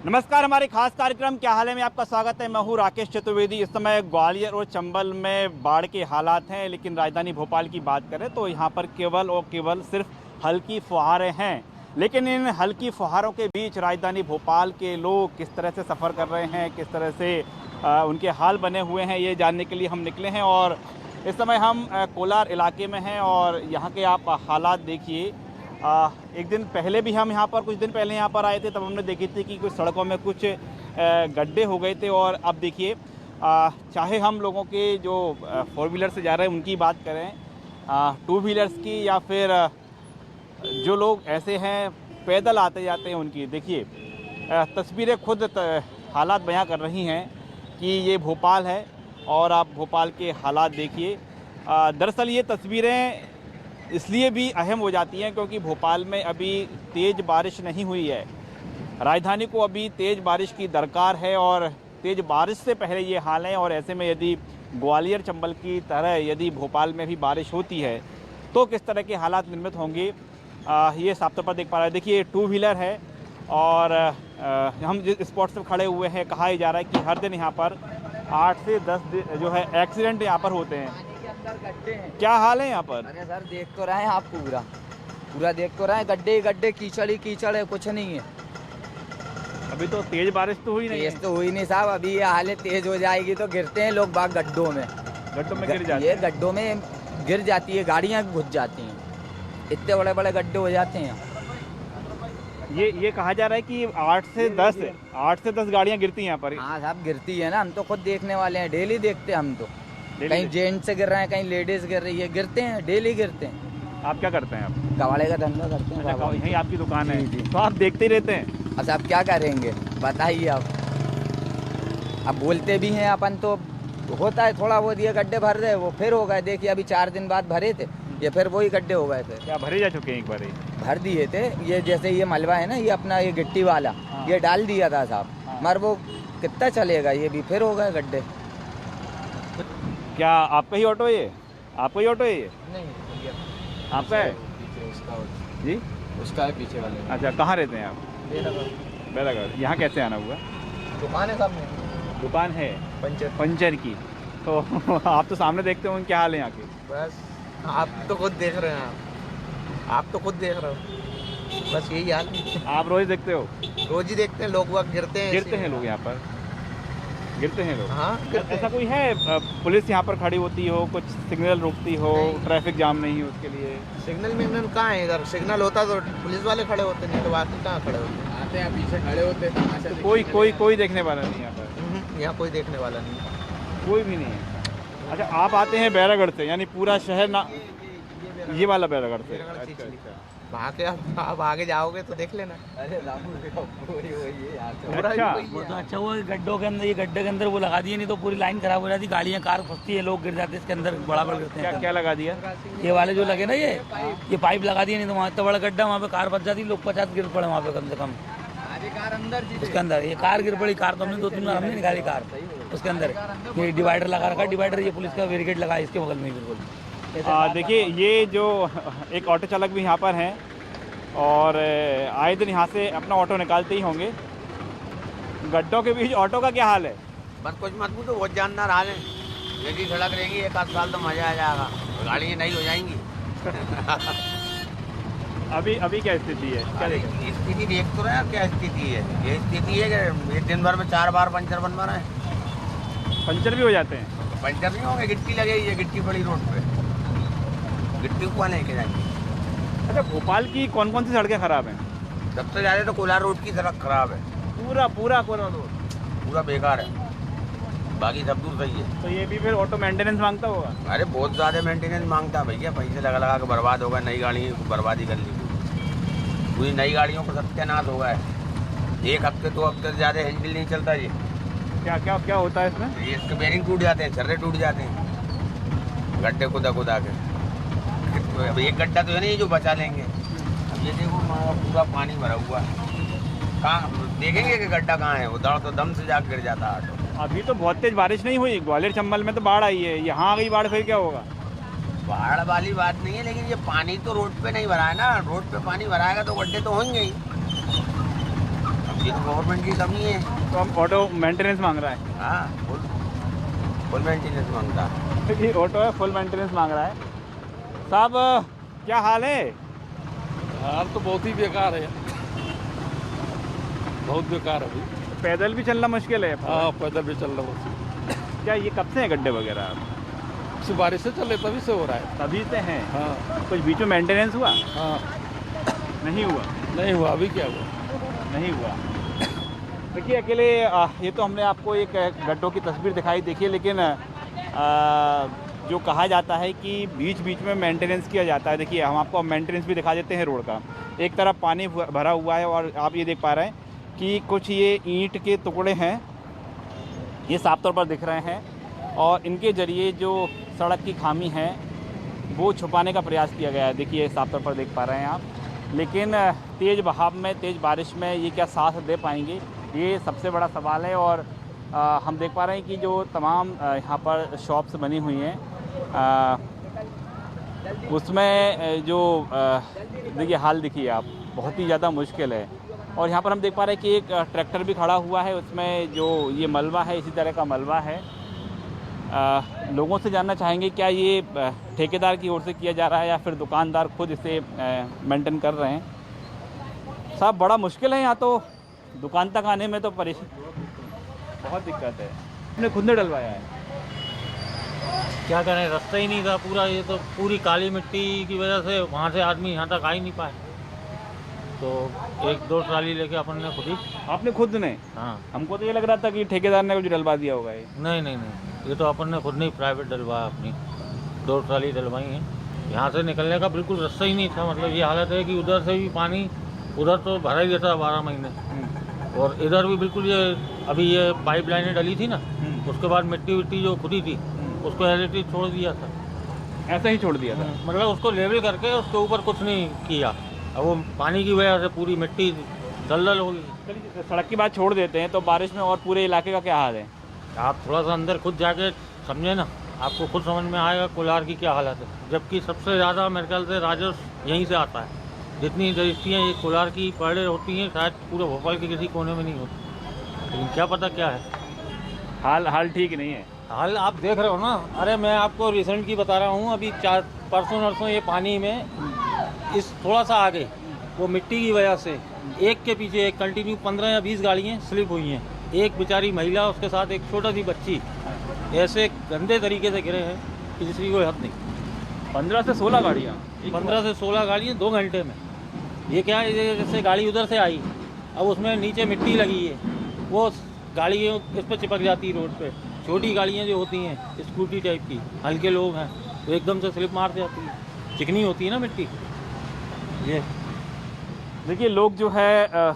नमस्कार, हमारे खास कार्यक्रम क्या हाल है में आपका स्वागत है। मैं हूँ राकेश चतुर्वेदी। इस समय ग्वालियर और चंबल में बाढ़ के हालात हैं, लेकिन राजधानी भोपाल की बात करें तो यहाँ पर केवल और केवल सिर्फ हल्की फुहारें हैं। लेकिन इन हल्की फुहारों के बीच राजधानी भोपाल के लोग किस तरह से सफ़र कर रहे हैं, किस तरह से उनके हाल बने हुए हैं, ये जानने के लिए हम निकले हैं। और इस समय हम कोलार इलाके में हैं और यहाँ के आप हालात देखिए। एक दिन पहले भी हम यहाँ पर कुछ दिन पहले यहाँ पर आए थे, तब हमने देखी थी कि कुछ सड़कों में कुछ गड्ढे हो गए थे। और अब देखिए, चाहे हम लोगों के जो 4 व्हीलर से जा रहे हैं उनकी बात करें, 2 व्हीलर्स की, या फिर जो लोग ऐसे हैं पैदल आते जाते हैं उनकी, देखिए तस्वीरें खुद हालात बयां कर रही हैं कि ये भोपाल है और आप भोपाल के हालात देखिए। दरअसल ये तस्वीरें इसलिए भी अहम हो जाती हैं क्योंकि भोपाल में अभी तेज़ बारिश नहीं हुई है। राजधानी को अभी तेज़ बारिश की दरकार है और तेज़ बारिश से पहले ये हाल है। और ऐसे में यदि ग्वालियर चंबल की तरह यदि भोपाल में भी बारिश होती है तो किस तरह के हालात निर्मित होंगे, ये साफ तौर पर देख पा रहे हैं। देखिए 2 व्हीलर है और हम जिस स्पॉट से खड़े हुए हैं, कहा जा रहा है कि हर दिन यहाँ पर 8 से 10 जो है एक्सीडेंट यहाँ पर होते हैं। क्या हाल है यहाँ पर? अरे सर, देख तो रहे हैं आप, पूरा देख तो रहे हैं, गड्ढे ही गड्ढे, कीचड़ ही कीचड़ है, कुछ नहीं है। अभी तो तेज बारिश तो हुई नहीं है। तेज तो हुई नहीं साहब, अभी ये हालत तेज हो जाएगी तो गिरते हैं लोग बाग गड्ढों में गिर जाते हैं। ये गड्ढों में गिर जाती है, गाड़ियाँ घुस जाती हैं, इतने बड़े बड़े गड्ढे हो जाते हैं। ये कहा जा रहा है कि 8 से 10 गाड़ियाँ गिरती हैं यहाँ पर। हाँ साहब, गिरती है ना, हम तो खुद देखने वाले हैं, डेली देखते हैं हम तो। कहीं जेंट्स से गिर रहे हैं, कहीं लेडीज गिर रही है, गिरते हैं, डेली गिरते हैं। आप क्या करते हैं? आप कबाड़े का धंधा करते हैं। अच्छा, यहीं आपकी दुकान है? तो आप देखते ही रहते हैं? अच्छा, आप क्या करेंगे बताइए आप। अब बोलते भी हैं अपन, तो होता है थोड़ा बहुत, ये गड्ढे भर रहे वो फिर हो गए। देखिए अभी 4 दिन बाद भरे थे, ये फिर वही गड्ढे हो गए थे। क्या भरे जा चुके हैं? एक बार भर दिए थे, ये जैसे ये मलबा है ना, ये अपना ये गिट्टी वाला, ये डाल दिया था साहब, मगर वो कितना चलेगा, ये भी फिर हो गए गड्ढे। क्या आपका ही ऑटो है ये? आपका ही ऑटो है ये? नहीं, आपका है जी? उसका है पीछे वाले। अच्छा, कहाँ रहते हैं आप? बैरागढ़। यहाँ कैसे आना हुआ? दुकान है सामने, दुकान है पंचर की। तो आप तो सामने देखते हो, क्या हाल है यहाँ के? बस आप तो खुद देख रहे हैं, आप तो खुद देख रहे हो, बस यही हाल है। आप रोज देखते हो? रोज ही देखते हैं, लोग वक्त गिरते हैं लोग यहाँ पर गिरते हैं लोग। हाँ, ऐसा कोई है पुलिस यहाँ पर खड़ी होती हो, कुछ सिग्नल रोकती हो, ट्रैफिक जाम नहीं है उसके लिए? सिग्नल मिग्नल कहाँ है? इधर सिग्नल होता तो पुलिस वाले खड़े होते, नहीं तो बाकी कहाँ खड़े होते? आते हैं पीछे खड़े होते हैं, तो कोई देखने वाला नहीं यहाँ पर? यहाँ कोई देखने वाला नहीं, कोई भी नहीं है। अच्छा, आप आते हैं बैरागढ़ से, यानी पूरा शहर ना, ये वाला बैरागढ़ से? वहाँ के आप आगे जाओगे तो देख लेना। अरे अच्छा, वो गड्ढों के अंदर, ये गड्ढे के अंदर वो लगा दिए, नहीं तो पूरी लाइन खराब हो जाती, गाड़ियाँ कार फंसती है, लोग गिर जाते हैं इसके अंदर, बड़ा गिरते हैं। क्या लगा दिया? ये वाले जो लगे ना, ये पाइप लगा दिए, नहीं तो वहाँ इतना बड़ा गड्ढा, वहाँ पे कार फंस जाती, लोग 50 गिर पड़े वहाँ पे कम से कम। उसके अंदर ये कार गिर पड़ी, कार तो हमने 2-3 बार हमने निकाली कार उसके अंदर। ये डिवाइडर लगा रखा, डिवाइडर ये पुलिस का बैरिकेड लगा इसके बगल में बिल्कुल। देखिए, ये जो एक ऑटो चालक भी यहाँ पर हैं और आए दिन यहाँ से अपना ऑटो निकालते ही होंगे। गड्ढों के बीच ऑटो का क्या हाल है? बस कुछ मत पूछो, बहुत जानदार हाल है। यदि सड़क रहेगी 1 आध साल तो मजा आ जाएगा, गाड़ियाँ नहीं हो जाएंगी। अभी क्या स्थिति है? क्या स्थिति देख तो रहे हैं, क्या स्थिति है? ये स्थिति है कि दिन भर में 4 बार पंचर बनवा रहे हैं। पंचर भी हो जाते हैं? पंचर नहीं होंगे, गिट्टी लगेगी है, गिट्टी पड़ी रोड पे, गिट्टी को लेके जाएंगे। अच्छा, भोपाल की कौन कौन सी सड़कें खराब हैं? सबसे ज़्यादा तो कोलार रोड की सड़क खराब है, पूरा कोलार रोड पूरा बेकार है, बाकी सब दूर सही है। तो ये भी फिर ऑटो मेंटेनेंस मांगता होगा? अरे बहुत ज़्यादा मेंटेनेंस मांगता है भैया, पैसे लगा के बर्बाद होगा, नई गाड़ी को बर्बादी कर ली, पूरी नई गाड़ियों को सत्यानाश होगा है। 1 हफ्ते 2 हफ्ते से ज़्यादा हैंडल नहीं चलता। ये क्या होता है इसमें? ये इसके बेरिंग टूट जाते हैं, छर्रे टूट जाते हैं, गड्ढे खुदा के। अब एक गड्ढा तो है नहीं जो बचा लेंगे। अब ये देखो पूरा पानी भरा हुआ है, कहाँ देखेंगे कि गड्ढा कहाँ है? वो तो दम से जाकर गिर जाता है ऑटो। अभी तो बहुत तेज बारिश नहीं हुई, ग्वालियर चंबल में तो बाढ़ आई है, यहाँ आ गई बाढ़, फिर क्या होगा? बाढ़ वाली बात नहीं है, लेकिन ये पानी तो रोड पे नहीं भरा है ना, रोड पे पानी भराएगा तो गड्ढे तो होंगे ही। ये तो गवर्नमेंट की कमी है। तो हम ऑटो मेंटेनेंस मांग रहा है। हाँ, फुल मेंटेनेंस मांगता है। देखिए ऑटो है, फुल मेंटेनेंस मांग रहा है। साहब क्या हाल है? हाल तो बहुत ही बेकार है, बहुत बेकार है अभी। पैदल भी चलना मुश्किल है। हाँ, पैदल भी चल रहा है। क्या ये कब से हैं गड्ढे वगैरह? इस बारिश से चले तभी से हो रहा है। तभी से हैं। हाँ कुछ बीच में मेंटेनेंस हुआ? हाँ, नहीं हुआ। नहीं हुआ। अभी क्या हुआ? नहीं हुआ। देखिए अकेले ये तो हमने आपको एक गड्ढों की तस्वीर दिखाई, देखिए, लेकिन जो कहा जाता है कि बीच बीच में मेंटेनेंस किया जाता है। देखिए हम आपको मेंटेनेंस भी दिखा देते हैं रोड का। एक तरफ पानी भरा हुआ है और आप ये देख पा रहे हैं कि कुछ ये ईंट के टुकड़े हैं, ये साफ तौर पर दिख रहे हैं, और इनके ज़रिए जो सड़क की खामी है वो छुपाने का प्रयास किया गया है। देखिए साफ तौर पर देख पा रहे हैं आप, लेकिन तेज़ बहाव में, तेज़ बारिश में ये क्या साथ दे पाएंगे, ये सबसे बड़ा सवाल है। और हम देख पा रहे हैं कि जो तमाम यहाँ पर शॉप्स बनी हुई हैं उसमें जो देखिए हाल देखिए आप, बहुत ही ज़्यादा मुश्किल है। और यहाँ पर हम देख पा रहे हैं कि एक ट्रैक्टर भी खड़ा हुआ है, उसमें जो ये मलबा है इसी तरह का मलबा है। लोगों से जानना चाहेंगे क्या ये ठेकेदार की ओर से किया जा रहा है या फिर दुकानदार खुद इसे मेंटेन कर रहे हैं। साहब बड़ा मुश्किल है यहाँ तो, दुकान तक आने में तो परेशान, बहुत दिक्कत है। आपने खुद ने डलवाया है? क्या करें, रास्ता ही नहीं था पूरा। ये तो पूरी काली मिट्टी की वजह से वहाँ से आदमी यहाँ तक आ ही नहीं पाए, तो एक दो ट्राली लेके अपन ने खुद ही। आपने खुद ने? हाँ। हमको तो ये लग रहा था कि ठेकेदार ने कुछ डलवा दिया होगा ये। नहीं नहीं नहीं, ये तो अपन ने खुद नहीं प्राइवेट डलवाया, अपनी 2 ट्राली डलवाई हैं। यहाँ से निकलने का बिल्कुल रास्ता ही नहीं था। मतलब ये हालत है कि उधर से भी पानी, उधर तो भरा ही रहता 12 महीने, और इधर भी बिल्कुल ये अभी ये पाइप लाइनें डली थी ना, उसके बाद मिट्टी विट्टी जो खुदी थी उसको एज छोड़ दिया था, ऐसा ही छोड़ दिया था? मतलब उसको लेवल करके उसके ऊपर कुछ नहीं किया। अब वो पानी की वजह से पूरी मिट्टी दलदल हो गई। चलिए सड़क की बात छोड़ देते हैं, तो बारिश में और पूरे इलाके का क्या हाल है? आप थोड़ा सा अंदर खुद जाके समझे ना, आपको खुद समझ में आएगा कोलार की क्या हालत है। जबकि सबसे ज़्यादा मेरे ख्याल से राजस्व यहीं से आता है। जितनी रजिस्ट्रियाँ ये कोलार की पर डे होती हैं शायद पूरे भोपाल के किसी कोने में नहीं होती, लेकिन क्या पता क्या है। हाल ठीक नहीं है। हाल आप देख रहे हो ना। अरे मैं आपको रिसेंट की बता रहा हूँ, अभी 4 परसों नरसों ये पानी में इस थोड़ा सा आगे वो मिट्टी की वजह से एक के पीछे एक कंटिन्यू 15 या 20 गाड़ियाँ स्लिप हुई हैं। एक बेचारी महिला, उसके साथ एक छोटा सी बच्ची ऐसे गंदे तरीके से गिरे हैं कि जिसकी कोई हद नहीं। 15 से 16 गाड़ियाँ? 15 से 16 गाड़ियाँ 2 घंटे में। ये क्या है, जैसे गाड़ी उधर से आई, अब उसमें नीचे मिट्टी लगी है, वो गाड़ी इस पर चिपक जाती है रोड पे। छोटी गाड़ियाँ जो होती हैं स्कूटी टाइप की, हल्के लोग हैं तो एकदम से स्लिप मार जाती है, चिकनी होती है ना मिट्टी। ये देखिए लोग जो है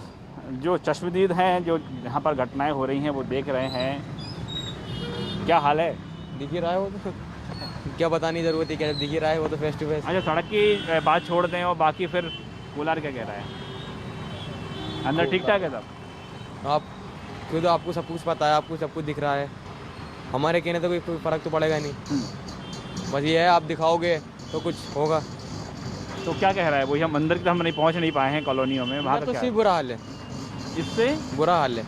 जो चश्मदीद हैं, जो यहाँ पर घटनाएं हो रही हैं वो देख रहे हैं। क्या हाल है? दिख ही रहा है वो तो, क्या बताने की ज़रूरत है, क्या दिख ही रहा है वो तो फेस टू फेस। अच्छा सड़क की बात छोड़ दें और बाकी फिर कोलार क्या कह रहा है? अंदर ठीक ठाक है सब? आप खुद, आपको सब कुछ पता है, आपको सब कुछ दिख रहा है। हमारे कहने तो कोई फ़र्क तो पड़ेगा नहीं, बस ये है आप दिखाओगे तो कुछ होगा। तो क्या कह रहा है वही? हम अंदर की तरफ हम नहीं पहुँच नहीं पाए हैं कॉलोनियों में, वहाँ का तो क्या सिर्फ है? बुरा हाल है, इससे बुरा हाल है।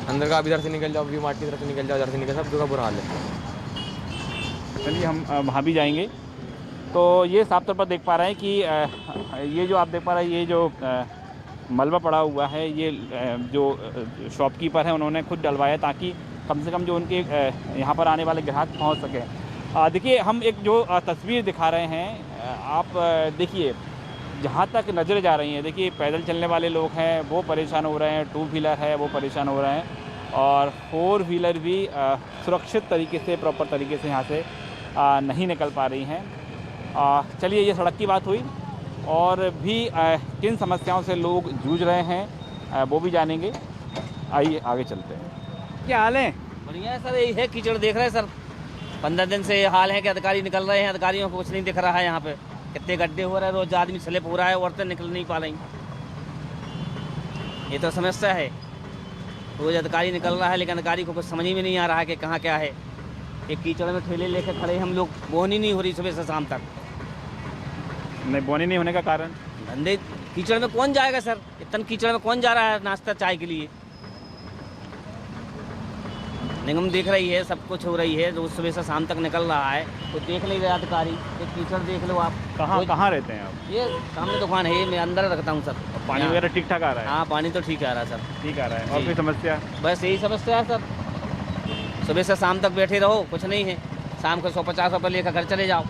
अंदर का आप इधर से निकल जाओ, व्यू मार्ट की तरफ से निकल जाओ, इधर से निकल, सब जगह बुरा हाल है। चलिए हम वहाँ भी जाएंगे। तो ये साफ तौर पर देख पा रहे हैं कि ये जो आप देख पा रहे हैं, ये जो मलबा पड़ा हुआ है, ये जो शॉपकीपर हैं उन्होंने खुद डलवाया ताकि कम से कम जो उनके यहाँ पर आने वाले ग्राहक पहुँच सकें। देखिए हम एक जो तस्वीर दिखा रहे हैं, आप देखिए जहाँ तक नज़र जा रही है, देखिए पैदल चलने वाले लोग हैं वो परेशान हो रहे हैं, 2 व्हीलर है वो परेशान हो रहे हैं, और 4 व्हीलर भी सुरक्षित तरीके से, प्रॉपर तरीके से यहाँ से नहीं निकल पा रही हैं। चलिए ये सड़क की बात हुई, और भी किन समस्याओं से लोग जूझ रहे हैं वो भी जानेंगे। आइए आगे चलते हैं। क्या हाल है? बढ़िया है सर, यही है कीचड़ देख रहे हैं सर। 15 दिन से ये हाल है कि अधिकारी निकल रहे हैं, अधिकारियों को कुछ नहीं दिख रहा है। यहाँ पे कितने गड्ढे हो रहे हैं, रोज आदमी स्लिप हो रहा है, औरतें निकल नहीं पा रही। ये तो समस्या है, रोज अधिकारी निकल रहा है लेकिन अधिकारी को कुछ समझ में नहीं आ रहा है कि कहाँ क्या है। एक कीचड़ में ठेले लेकर खड़े हम लोग, बोहनी नहीं हो रही सुबह से शाम तक। नहीं, बोनी नहीं होने का कारण? धंधे कीचड़ में कौन जाएगा सर, इतना कीचड़ में कौन जा रहा है नाश्ता चाय के लिए। निगम देख रही है, सब कुछ हो रही है, रोज सुबह से शाम तक निकल रहा है, तो देख नहीं रहे अधिकारी। ये कीचड़ देख लो आप। कहाँ रहते हैं आप? ये सामने दुकान है, मैं अंदर रखता हूँ सर। पानी वगैरह ठीक ठाक आ रहा है? हाँ पानी तो ठीक आ रहा है सर। ठीक आ रहा है। और जी। कोई समस्या? बस यही समस्या है सर, सुबह से शाम तक बैठे रहो, कुछ नहीं है, शाम को 150 रुपये लेकर घर चले जाओ,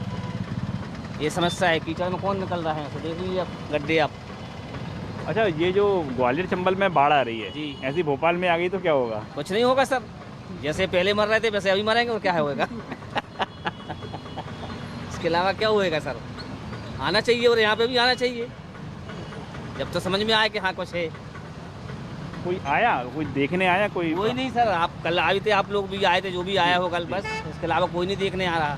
ये समस्या है। कीचड़ में कौन निकल रहा है, तो देख लीजिए आप गड्ढे आप। अच्छा, ये जो ग्वालियर चंबल में बाढ़ आ रही है जी। ऐसी भोपाल में आ गई तो क्या होगा? कुछ नहीं होगा सर, जैसे पहले मर रहे थे वैसे अभी मरेंगे, और क्या होगा। इसके अलावा क्या होएगा सर, आना चाहिए और यहाँ पे भी आना चाहिए, जब तो समझ में आए कि हाँ कुछ है। कोई आया, कोई देखने आया? कोई नहीं सर, आप कल आए थे, आप लोग भी आए थे, जो भी आया हो कल, बस इसके अलावा कोई नहीं देखने आ रहा।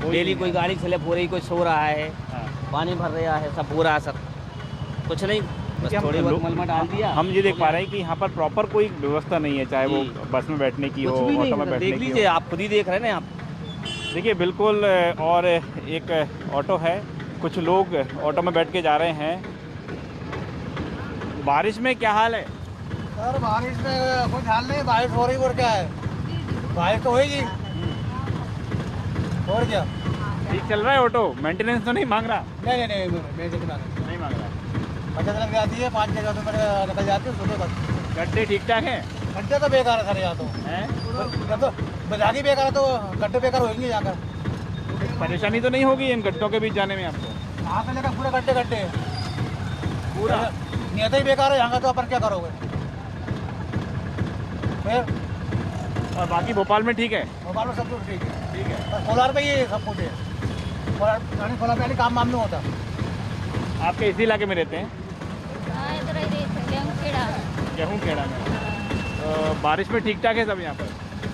डेली कोई गाड़ी स्लिप हो रही, कोई सो रहा है, हाँ। पानी भर रहा है, सब हो रहा है सर, कुछ नहीं, बस थोड़ी बहुत मलमा डाल दिया। हम ये देख पा रहे हैं कि यहाँ पर प्रॉपर कोई व्यवस्था नहीं है, चाहे वो जी। बस में बैठने की हो, कुछ भी ऑटो में नहीं, बैठने देख की लीजिए हो। आप, खुद ही देख रहे हैं ना आप। देखिए बिल्कुल, और एक ऑटो है, कुछ लोग ऑटो में बैठ के जा रहे हैं। बारिश में क्या हाल है? सर बारिश में कुछ हाल नहीं, बारिश हो रही और क्या है, बारिश तो होगी और क्या। ठीक चल रहा है ऑटो? मेंटेनेंस तो नहीं मांग रहा? नहीं नहीं मांग रहा। बचत लग जाती है, 5-6 हज़ार रुपये निकल जाती है सुबह तक। गड्ढे ठीक ठाक हैं? गड्ढे तो बेकार है सर, यहाँ तो हैं? जब तो बाजार ही बेकार है तो गड्ढे बेकार होंगे यहाँ का। परेशानी तो नहीं होगी इन गड्ढों के बीच जाने में आपको? यहाँ से लेकर पूरे गड्ढे गड्ढे पूरा नियत ही बेकार है यहाँ का, तो अपन क्या करोगे फिर। और बाकी भोपाल में ठीक है? मोबाइल में सब कुछ ठीक है, ठीक है। बस सोलार पे ही सब कुछ है, सोलार पे काम माम नहीं होता। आपके इसी इलाके में रहते हैं? इधर ही रहते हैं, गेहूँ खेड़ा में। बारिश में ठीक ठाक है सब यहाँ पर?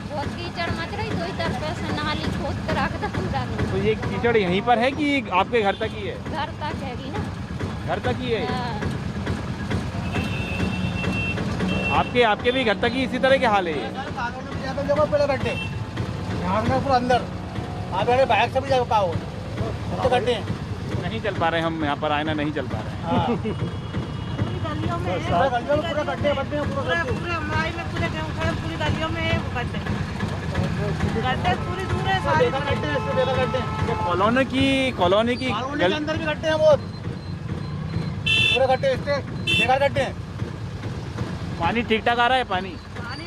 बहुत कीचड़ मच रही, दो ही तरफ से नाली खोद कर रख दो पूरा, तो ये कीचड़ यहीं पर है कि आपके घर तक ही है? घर तक हैगी ना। घर तक ही है? हाँ। आपके भी घर तक ही इसी तरह के हाल है ये? पहले गड्ढे यहाँ से पूरा अंदर आप बाइक से भी जा पाओ, तो गड्ढे हैं। नहीं चल पा रहे हम यहाँ पर, आना नहीं चल पा रहे हैं। हाँ। पूरी गलियों में है, पूरे गड्ढे में पूरे गड्ढे बड्ढे हैं, पूरे गड्ढे। पूरे हमारी में पूरे गेहूं खड़े, पूरी गलियों में है वो गड्ढे, गड्ढे पूरी दूर है सारे बेकार गड्ढे हैं, इससे बेकार गड्ढे हैं। ये कॉलोनी की कॉलोनी के अंदर भी गड्ढे हैं बहुत, पूरे गड्ढे इससे बेकार गड्ढे हैं। पानी ठीक ठाक आ रहा है? पानी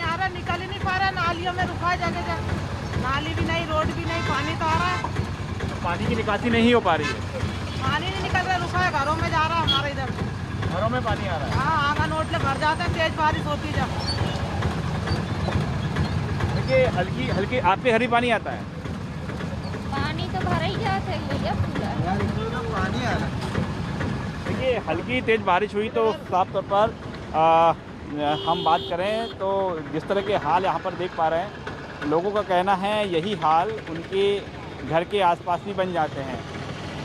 आ रहा, निकल ही नहीं पा रहा, नालियों में रुका है जगह जगह, नाली भी नहीं, रोड भी नहीं, पानी तो आ रहा है, तो पानी की निकासी नहीं हो पा रही है? पानी नहीं निकल रहा, रुका है, घरों में जा रहा है हमारे इधर। घरों में पानी आ रहा है? हाँ, आंगन ओटले भर जाते हैं, तेज बारिश होती है जब। देखिए हल्की हल्की आपके घर ही पानी आता है? पानी तो भर ही जाता है भैया पूरा। पानी आ रहा है। देखिए हल्की तेज बारिश हुई तो साफ तौर पर हम बात करें तो जिस तरह के हाल यहाँ पर देख पा रहे हैं, लोगों का कहना है यही हाल उनके घर के आसपास भी बन जाते हैं।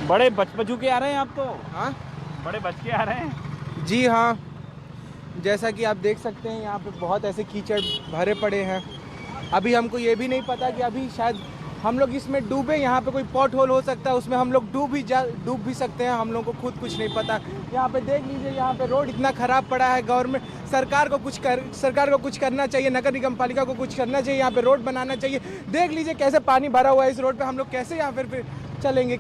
बड़े बचपजू के आ रहे हैं आप तो? हाँ, बड़े बच के आ रहे हैं? जी हाँ, जैसा कि आप देख सकते हैं यहाँ पे बहुत ऐसे कीचड़ भरे पड़े हैं। अभी हमको ये भी नहीं पता कि अभी शायद हम लोग इसमें डूबे, यहाँ पे कोई पॉट होल हो सकता है, उसमें हम लोग डूब भी सकते हैं, हम लोग को खुद कुछ नहीं पता। यहाँ पे देख लीजिए, यहाँ पे रोड इतना ख़राब पड़ा है, गवर्नमेंट सरकार को कुछ करना चाहिए, नगर निगम पालिका को कुछ करना चाहिए, यहाँ पे रोड बनाना चाहिए। देख लीजिए कैसे पानी भरा हुआ है इस रोड पे, हम लोग कैसे यहाँ फिर चलेंगे,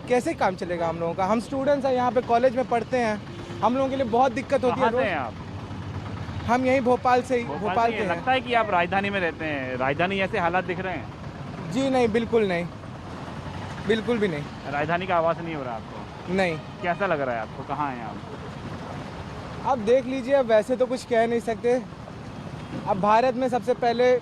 कैसे काम चलेगा हम लोगों का। हम स्टूडेंट्स हैं, यहाँ पे कॉलेज में पढ़ते हैं, हम लोगों के लिए बहुत दिक्कत होती है। कहाँ से हैं आप? हम यहीं भोपाल से भोपाल के हैं। लगता है कि आप राजधानी में रहते हैं, राजधानी ऐसे हालात दिख रहे हैं? जी नहीं, बिल्कुल नहीं, बिल्कुल भी नहीं। राजधानी का आवाज़ नहीं हो रहा आपको? नहीं। कैसा लग रहा है आपको? कहाँ हैं आप? अब देख लीजिए, अब वैसे तो कुछ कह नहीं सकते। अब भारत में सबसे पहले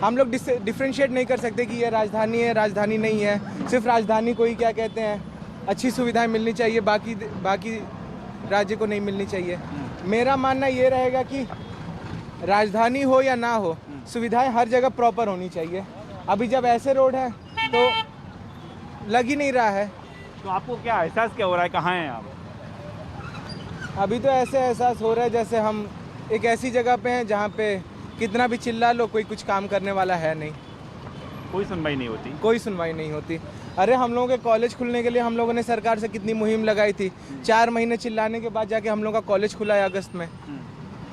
हम लोग डिफ्रेंशिएट नहीं कर सकते कि ये राजधानी है, राजधानी नहीं है। सिर्फ राजधानी को ही क्या कहते हैं, अच्छी सुविधाएं मिलनी चाहिए, बाकी राज्य को नहीं मिलनी चाहिए। मेरा मानना ये रहेगा कि राजधानी हो या ना हो, सुविधाएं हर जगह प्रॉपर होनी चाहिए। अभी जब ऐसे रोड है तो लग ही नहीं रहा है। तो आपको क्या एहसास क्या हो रहा है, कहाँ हैं आप? अभी तो ऐसे एहसास हो रहा है जैसे हम एक ऐसी जगह पे हैं जहाँ पे कितना भी चिल्ला लो, कोई कुछ काम करने वाला है नहीं, कोई सुनवाई नहीं होती? कोई सुनवाई नहीं होती। अरे हम लोगों के कॉलेज खुलने के लिए हम लोगों ने सरकार से कितनी मुहिम लगाई थी, 4 महीने चिल्लाने के बाद जाके हम लोग का कॉलेज खुला है अगस्त में।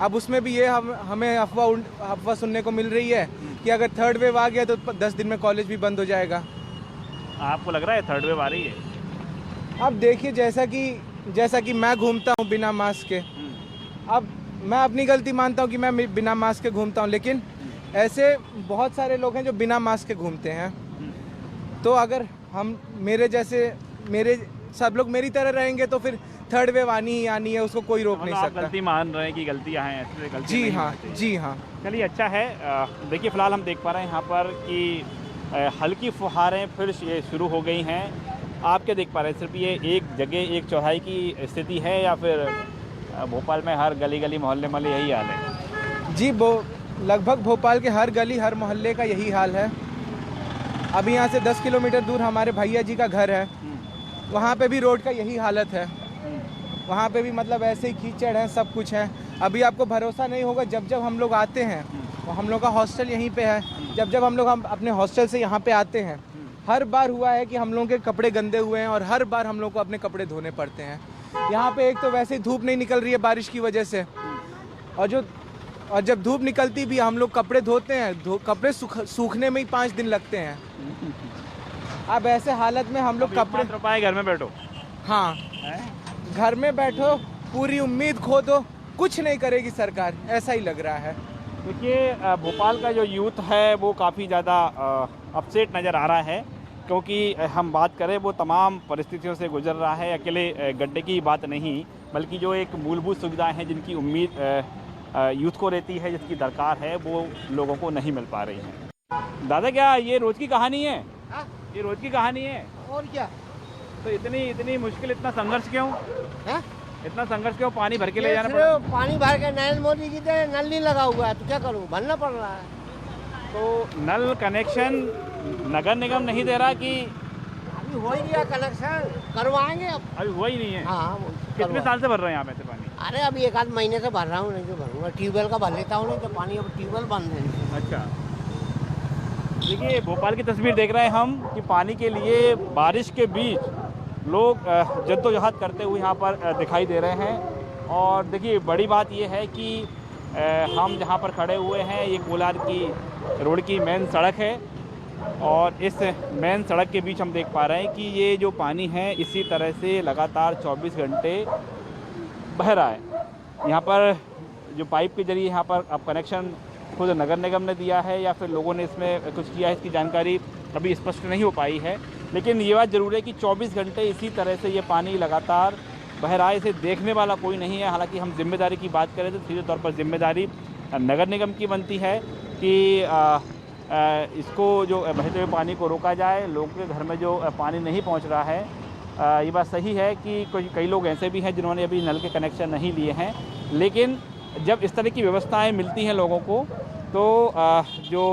अब उसमें भी ये हमें अफवाह सुनने को मिल रही है कि अगर थर्ड वेव आ गया तो 10 दिन में कॉलेज भी बंद हो जाएगा। आपको लग रहा है थर्ड वेव आ रही है? अब देखिए, जैसा कि मैं घूमता हूँ बिना मास्क के, अब मैं अपनी गलती मानता हूँ कि मैं बिना मास्क के घूमता हूँ, लेकिन ऐसे बहुत सारे लोग हैं जो बिना मास्क के घूमते हैं। तो अगर हम मेरे सब लोग मेरी तरह रहेंगे तो फिर थर्ड वेव आनी ही आनी है, उसको कोई रोक नहीं आप सकता। गलती मान रहे हैं कि गलतियां हैं, ऐसे गलती जी नहीं हाँ, होनी चाहिए। जी हाँ। चलिए अच्छा है। देखिए फिलहाल हम देख पा रहे हैं यहाँ पर कि हल्की फुहारें फिर ये शुरू हो गई हैं। आप क्या देख पा रहे हैं? सिर्फ ये एक जगह एक चौराहे की स्थिति है या फिर भोपाल में हर गली गली मोहल्ले में यही हाल है? जी, लगभग भोपाल के हर गली हर मोहल्ले का यही हाल है। अभी यहाँ से 10 किलोमीटर दूर हमारे भैया जी का घर है, वहाँ पे भी रोड का यही हालत है। वहाँ पे भी मतलब ऐसे ही कीचड़ है, सब कुछ है। अभी आपको भरोसा नहीं होगा, जब हम लोग आते हैं, हम लोग का हॉस्टल यहीं पे है, जब हम लोग अपने हॉस्टल से यहाँ पे आते हैं, हर बार हुआ है कि हम लोगों के कपड़े गंदे हुए हैं और हर बार हम लोग को अपने कपड़े धोने पड़ते हैं। यहाँ पे एक तो वैसे ही धूप नहीं निकल रही है बारिश की वजह से, और जब धूप निकलती भी हम लोग कपड़े धोते हैं, कपड़े सूखने में ही 5 दिन लगते हैं। अब ऐसे हालत में हम लोग कपड़े पाए घर में बैठो। हाँ, घर में बैठो, पूरी उम्मीद खो दो, कुछ नहीं करेगी सरकार, ऐसा ही लग रहा है। देखिए भोपाल का जो यूथ है वो काफ़ी ज़्यादा अपसेट नज़र आ रहा है, क्योंकि हम बात करें वो तमाम परिस्थितियों से गुजर रहा है। अकेले गड्ढे की बात नहीं, बल्कि जो एक मूलभूत सुविधाएं हैं जिनकी उम्मीद यूथ को रहती है, जिसकी दरकार है, वो लोगों को नहीं मिल पा रही है। दादा क्या ये रोज़ की कहानी है? ये रोज़ की कहानी है और क्या? तो इतनी मुश्किल, इतना संघर्ष क्यों है? इतना संघर्ष क्यों? पानी भर के ले जाना पड़ा। पानी भर के नरेंद्र मोदी जी ने नल नहीं लगा हुआ है तो क्या करूँ, भरना पड़ रहा है। तो नल कनेक्शन नगर निगम नहीं दे रहा कि अभी हो ही गया कनेक्शन, करवाएंगे अब। अभी हुआ ही नहीं है? हाँ, कितने साल से भर रहे हैं यहाँ पे से पानी? अरे अभी 1 आध महीने से भर रहा हूँ, नहीं तो भरूंगा। ट्यूबवेल का भर लेता हूँ, नहीं तो पानी अब ट्यूबवेल बंद है। अच्छा, देखिए भोपाल की तस्वीर देख रहे हैं हम कि पानी के लिए बारिश के बीच लोग जद्दोजहद करते हुए यहाँ पर दिखाई दे रहे हैं। और देखिए बड़ी बात ये है कि हम जहाँ पर खड़े हुए हैं ये कोलार की रोड की मेन सड़क है, और इस मेन सड़क के बीच हम देख पा रहे हैं कि ये जो पानी है इसी तरह से लगातार 24 घंटे बह रहा है। यहाँ पर जो पाइप के जरिए यहाँ पर अब कनेक्शन खुद नगर निगम ने दिया है या फिर लोगों ने इसमें कुछ किया है, इसकी जानकारी अभी स्पष्ट नहीं हो पाई है। लेकिन ये बात ज़रूर है कि 24 घंटे इसी तरह से ये पानी लगातार बह रहा है, इसे देखने वाला कोई नहीं है। हालांकि हम जिम्मेदारी की बात करें तो सीधे तौर पर जिम्मेदारी नगर निगम की बनती है कि इसको जो बहते हुए पानी को रोका जाए। लोगों के घर में जो पानी नहीं पहुंच रहा है, ये बात सही है कि कई लोग ऐसे भी हैं जिन्होंने अभी नल के कनेक्शन नहीं लिए हैं, लेकिन जब इस तरह की व्यवस्थाएं मिलती हैं लोगों को तो जो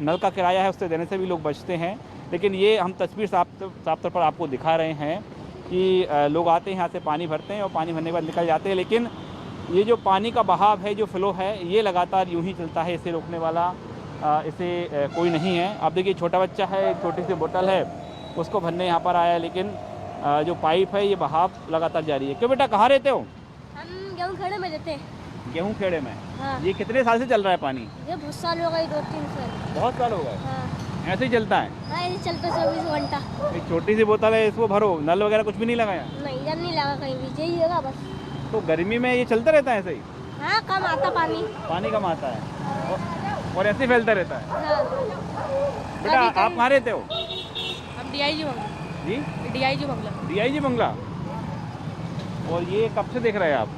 नल का किराया है उससे देने से भी लोग बचते हैं। लेकिन ये हम तस्वीर साफ तौर पर आपको दिखा रहे हैं कि लोग आते हैं यहाँ से पानी भरते हैं और पानी भरने के बाद निकल जाते हैं, लेकिन ये जो पानी का बहाव है, जो फ्लो है, ये लगातार यूं ही चलता है। इसे रोकने वाला इसे कोई नहीं है। आप देखिए छोटा बच्चा है, एक छोटी सी बोतल है, उसको भरने यहाँ पर आया है, लेकिन जो पाइप है ये बहाव लगातार जारी है। क्यों बेटा, कहाँ रहते हो? हम गेहूँ खेड़े में रहते हैं। गेहूँ खेड़े में? हाँ। ये कितने साल से चल रहा है पानी? ये बहुत साल हो गए, 2-3 साल। बहुत साल हो गए? हाँ। ऐसे ही चलता है? हाँ, ऐसे चलता 24 घंटा। एक छोटी सी बोतल है, इसको भरो, नल वगैरह कुछ भी नहीं लगाया? नहीं, जल नहीं लगा कहीं भी, यही जगह बस। तो गर्मी में ये चलता रहता है ऐसे ही? हाँ, कम आता पानी कम आता है और ऐसे ही फैलता रहता है। हाँ। बेटा आप कहाँ रहते हो? हम DIG बंगला। जी, DIG बंगला। DIG बंगला। और ये कब से देख रहे हैं आप?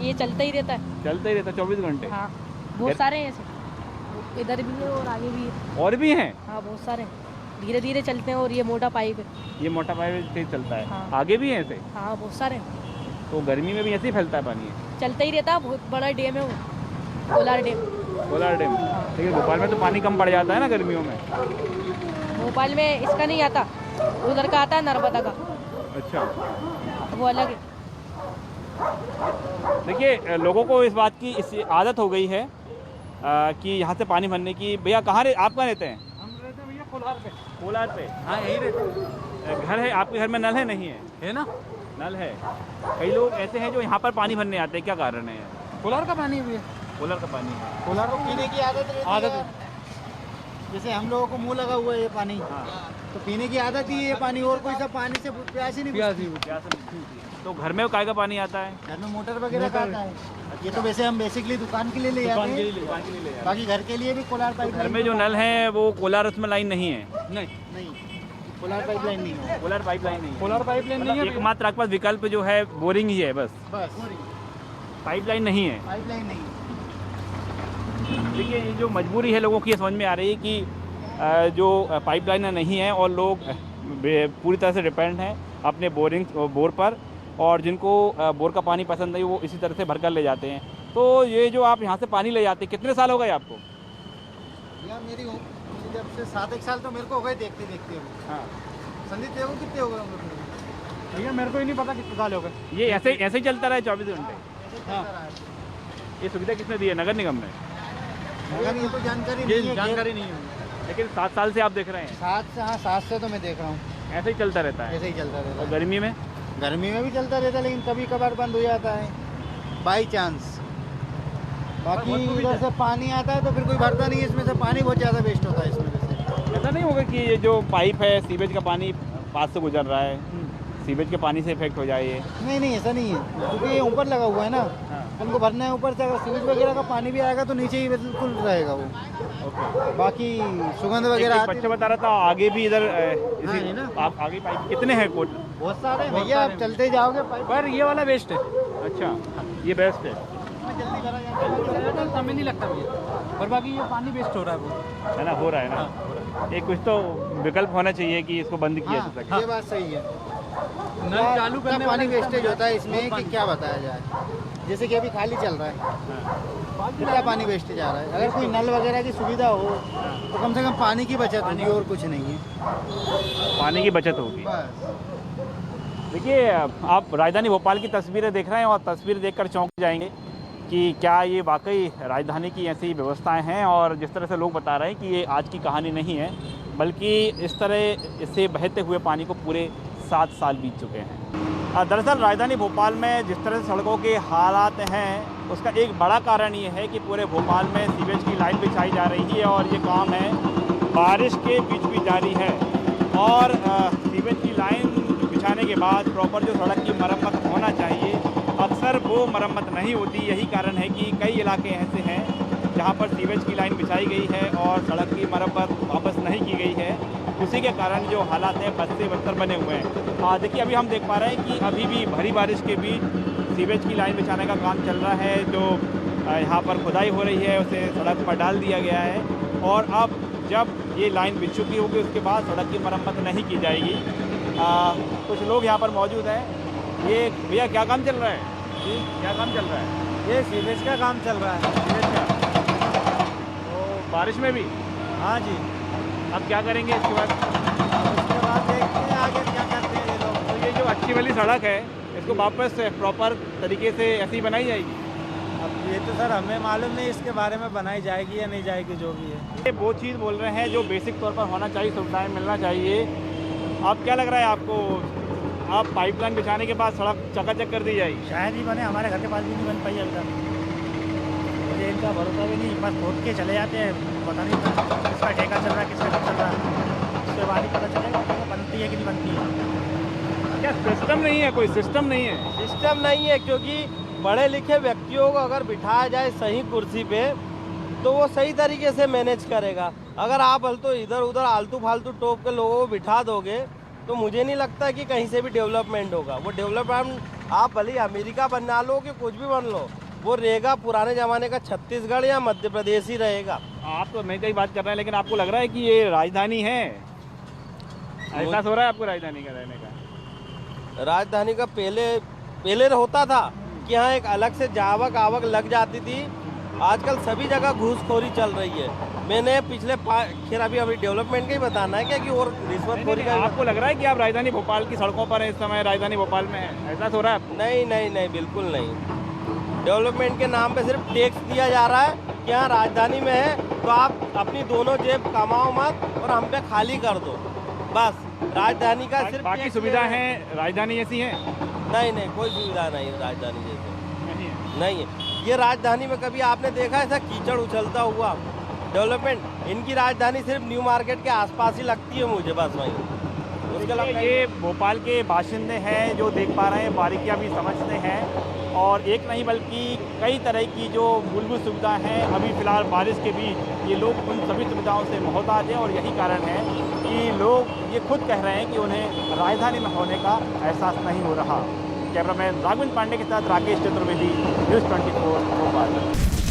ये चलता ही रहता है। चलता ही रहता है 24 घंटे? हाँ, बहुत सारे हैं ऐसे, इधर भी है और आगे भी है। और भी हैं? हाँ, बहुत सारे धीरे धीरे चलते हैं। और ये मोटा पाइप है, ये मोटा पाइप तेज चलता है। हाँ। आगे भी है ऐसे? हाँ, बहुत सारे। तो गर्मी में भी ऐसे ही फैलता है पानी? चलता ही रहता है, बहुत बड़ा डैम है वो, कोलार डैम। कोलार डैम। लेकिन भोपाल में तो पानी कम पड़ जाता है ना गर्मियों में? भोपाल में इसका नहीं आता, उधर का आता है नर्मदा का। अच्छा, वो अलग है। देखिए लोगों को इस बात की इस आदत हो गई है कि यहाँ से पानी भरने की। भैया कहाँ आप कहाँ रहते हैं? हम रहते हैं भैया कोलार पे। कोलार पे हाँ यही रहते घर है आपके? घर में नल है? नहीं है? है ना, नल है। कई लोग ऐसे हैं जो यहाँ पर पानी भरने आते हैं, क्या कारण है? कोलार का पानी भी है। कोलार का पानी है। कोलार को पीने की आदत रहती है। जैसे हम लोगों को मुंह लगा हुआ है ये पानी, तो पीने की आदत ही है ये पानी, और कोई सा पानी से प्यास ही नहीं बुझती। तो घर में काय का पानी आता है? घर में मोटर वगैरह का आता है। ये तो वैसे हम बेसिकली दुकान के लिए ले आते हैं, बाकी घर के लिए भी कोलार पाइप। घर में जो नल है वो कोलार उसमें लाइन नहीं है? नहीं, कोलार पाइप लाइन नहीं है। कोलार पाइप लाइन नहीं है। कोलार पाइप लाइन नहीं है। एकमात्र आपके पास विकल्प जो है बोरिंग ही है बस, पाइप लाइन नहीं है। पाइप लाइन नहीं है। देखिए, ये जो मजबूरी है लोगों की ये समझ में आ रही है कि जो पाइपलाइन नहीं है और लोग पूरी तरह से डिपेंड हैं अपने बोर पर, और जिनको बोर का पानी पसंद नहीं वो इसी तरह से भरकर ले जाते हैं। तो ये जो आप यहाँ से पानी ले जाते हैं, कितने साल हो गए आपको? यार मेरी जब से 7-1 साल तो मेरे को हो गए देखते देखते हुए। हाँ, संदीप तेरे को कितने हो गए होंगे? भैया मेरे को ही नहीं पता कितने साल हो गए। ये ऐसे ही चलता रहा है 24 घंटे? हाँ। ये सुविधा किसने दी है? नगर निगम ने? मगर ये तो जानकारी नहीं है। लेकिन 7 साल से आप देख रहे हैं? 7 से तो मैं देख रहा हूँ। ऐसे ही चलता रहता है? ऐसे ही चलता रहता और है। गर्मी में? गर्मी में भी चलता रहता है, लेकिन कभी कभार बंद हो जाता है बाई चांस। बाकी इधर से पानी आता है तो फिर कोई भरता नहीं है, इसमें से पानी बहुत ज़्यादा वेस्ट होता है इसमें से। ऐसा नहीं होगा कि ये जो पाइप है सीवेज का पानी पास से गुजर रहा है, सीवेज के पानी से इफेक्ट हो जाए? ये नहीं, ऐसा नहीं है, क्योंकि ये ऊपर लगा हुआ है ना, हमको भरना है ऊपर से। अगर सीवेज वगैरह का पानी भी आएगा तो नीचे ही बिल्कुल रहेगा वो। बाकी सुगंध वगैरह आती है। बच्चा बता रहा था आगे भी इधर है ना? आप आगे पाइप कितने हैं कोट? बहुत सारे हैं भैया, आप चलते जाओगे पर ये वाला बेस्ट है। अच्छा, ये बेस्ट है। जल्दी करा जाता है, समय नहीं लगता भैया, पर बाकी ये पानी वेस्ट हो रहा है वो, है ना? हो रहा है ना? ये कुछ तो विकल्प होना चाहिए कि इसको बंद किया जा सके। ये बात सही है। नल चालू करने पानी वेस्टेज होता है इसमें कि क्या बताया जाए। जैसे कि अभी खाली चल रहा है, कितना पानी वेस्टेज आ रहा है। अगर कोई नल वगैरह की सुविधा हो तो कम से कम पानी की बचत होगी, और कुछ नहीं है। पानी की बचत होगी। बस देखिए, आप राजधानी भोपाल की तस्वीरें देख रहे हैं और तस्वीर देखकर चौंक जाएंगे कि क्या ये वाकई राजधानी की ऐसी व्यवस्थाएं हैं। और जिस तरह से लोग बता रहे हैं कि ये आज की कहानी नहीं है, बल्कि इस तरह इससे बहते हुए पानी को पूरे 7 साल बीत चुके हैं। दरअसल राजधानी भोपाल में जिस तरह से सड़कों के हालात हैं, उसका एक बड़ा कारण ये है कि पूरे भोपाल में सीवेज की लाइन बिछाई जा रही है, और ये काम है बारिश के बीच भी जारी है। और सीवेज की लाइन बिछाने के बाद प्रॉपर जो सड़क की मरम्मत होना चाहिए, अक्सर वो मरम्मत नहीं होती। यही कारण है कि कई इलाके ऐसे हैं जहाँ पर सीवेज की लाइन बिछाई गई है और सड़क की मरम्मत वापस नहीं की गई है। उसी के कारण जो हालात हैं बद से बदतर बने हुए हैं। देखिए, अभी हम देख पा रहे हैं कि अभी भी भारी बारिश के बीच सीवेज की लाइन बिछाने का काम चल रहा है। जो यहाँ पर खुदाई हो रही है उसे सड़क पर डाल दिया गया है, और अब जब ये लाइन बिछ चुकी होगी उसके बाद सड़क की मरम्मत नहीं की जाएगी। कुछ लोग यहाँ पर मौजूद हैं। ये भैया क्या काम चल रहा है? जी, क्या काम चल रहा है? ये सीवेज का काम चल रहा है। सीवेज का? तो बारिश में भी? हाँ जी। अब क्या करेंगे इसके बाद? उसके बाद देखते हैं आगे क्या करते हैं ये लोग। तो ये जो अच्छी वाली सड़क है इसको वापस प्रॉपर तरीके से ऐसी बनाई जाएगी? अब ये तो सर हमें मालूम नहीं इसके बारे में, बनाई जाएगी या नहीं जाएगी, जो भी है। ये वो चीज़ बोल रहे हैं जो बेसिक तौर पर होना चाहिए, सुविधाएं मिलना चाहिए। अब क्या लग रहा है आपको, आप पाइपलाइन बिछाने के बाद सड़क चकाचक कर दी जाएगी? शायद ही बने, हमारे घर के पास भी नहीं बन पाई अभी तक। मुझे इनका भरोसा भी नहीं, बस खोद के चले जाते हैं, पता नहीं किसका ठेका चल रहा है, किसका नहीं चल रहा है। उसके बाद ही पता चलेगा कि बनती है कि नहीं बनती है। क्या सिस्टम नहीं है? कोई सिस्टम नहीं है? सिस्टम नहीं है, क्योंकि पढ़े लिखे व्यक्तियों को अगर बिठाया जाए सही कुर्सी पे तो वो सही तरीके से मैनेज करेगा। अगर आप तो इधर उधर आलतू फालतू टोप के लोगों को बिठा दोगे तो मुझे नहीं लगता कि कहीं से भी डेवलपमेंट होगा। वो डेवलपमेंट आप भले अमेरिका बना लो कि कुछ भी बन लो, वो रहेगा पुराने ज़माने का छत्तीसगढ़ या मध्य प्रदेश ही रहेगा। आप तो नई बात कर रहे हैं, लेकिन आपको लग रहा है कि ये राजधानी है? एहसास हो रहा है आपको राजधानी का रहने का? राजधानी का पहले होता था कि यहाँ एक अलग से जावक आवक लग जाती थी। आजकल सभी जगह घूसखोरी चल रही है। मैंने पिछले खैर अभी डेवलपमेंट का ही बताना है क्या कि और रिश्वतखोरी का? आपको लग रहा है कि आप राजधानी भोपाल की सड़कों पर इस समय राजधानी भोपाल में है, ऐसा हो रहा है आपको? नहीं, बिल्कुल नहीं। डेवलपमेंट के नाम पे सिर्फ टैक्स दिया जा रहा है कि यहाँ राजधानी में है, तो आप अपनी दोनों जेब कमाओ मत और हम पे खाली कर दो बस। राजधानी का सिर्फ बाकी सुविधाएं हैं राजधानी जैसी हैं? नहीं, कोई सुविधा नहीं है राजधानी जैसे, नहीं है। ये राजधानी में कभी आपने देखा ऐसा कीचड़ उछलता हुआ डेवलपमेंट? इनकी राजधानी सिर्फ न्यू मार्केट के आसपास ही लगती है मुझे, बस वहीं। उसके अलावा ये भोपाल के बाशिंदे हैं जो देख पा रहे हैं, बारीकियां भी समझते हैं, और एक नहीं बल्कि कई तरह की जो मूलभूत सुविधाएं हैं अभी फ़िलहाल बारिश के बीच ये लोग उन सभी सुविधाओं से मोहताज हैं। और यही कारण है कि लोग ये खुद कह रहे हैं कि उन्हें राजधानी में होने का एहसास नहीं हो रहा। कैमरामैन राघवेंद्र पांडे के साथ राकेश चतुर्वेदी, न्यूज़ 24 भोपाल।